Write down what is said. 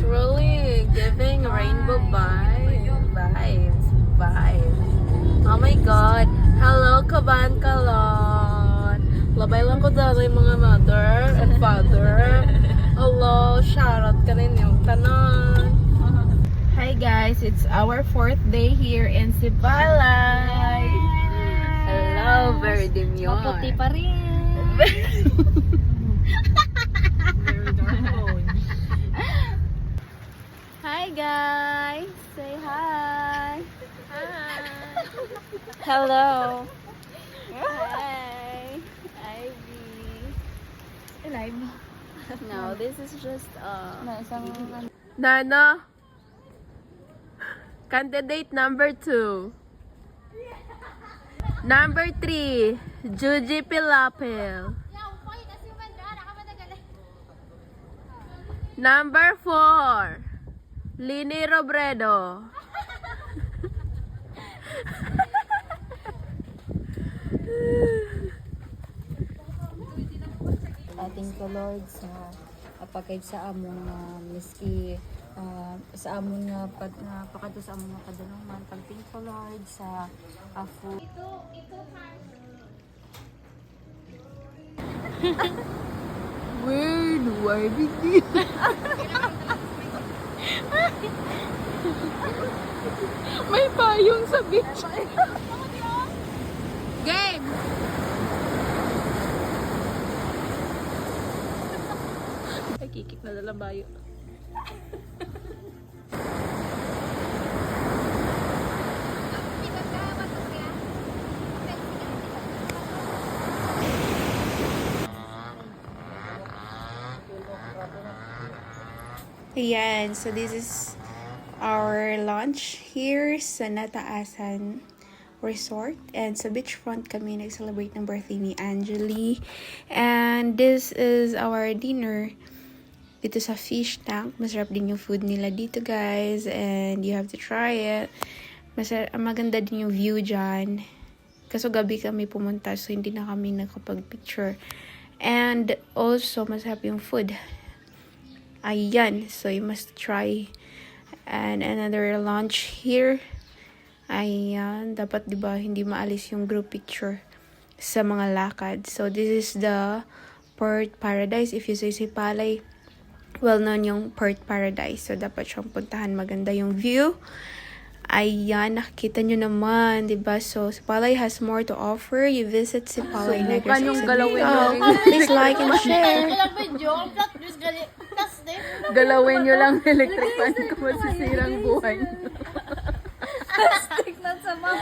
really giving rainbow vibes. Oh my God. Hello, Kaban Kalon. Labay lang ko dali mga mother and father. Hello, shoutout ka ninyong tanan. Hi guys, it's our 4th day here in Sibalay. Hello, very demure. Maputi pa rin. Hi guys, say hi. Hello. Hi, Ivy. Ivy. No, this is just Nana. Candidate number 2. Number 3, Juji Pilapil. Number 4, Lini Robredo. ating ko Lord sa apakay sa among miski sa among pakadto sa among kadalungan pagting ko Lord sa food. Where do I begin? May payong sa beach. Game! Ay, kikik na dalang bayo. Ayan, so this is our lunch here sa Nataasan Resort. And sa beachfront kami nag-celebrate ng birthday ni Angeli. And this is our dinner dito sa fish tank. Masarap din yung food nila dito guys. And you have to try it. Maganda din yung view dyan. Kaso gabi kami pumunta so hindi na kami nakapag-picture. And also masarap yung food. Ayan, so you must try. And another lunch here. Ayan, dapat diba hindi maalis yung group picture sa mga lakad. So this is the Port Paradise. If you say Sipalay, well known yung Port Paradise. So dapat siyang puntahan, maganda yung view. Ayan, nakikita nyo naman, diba? So, Sipalay has more to offer. You visit Sipalay Negros. Subukan yung galawin nyo. Please like and share. Galawin nyo lang electric fan kung masisirang buhay nyo. Stick na sa mouth.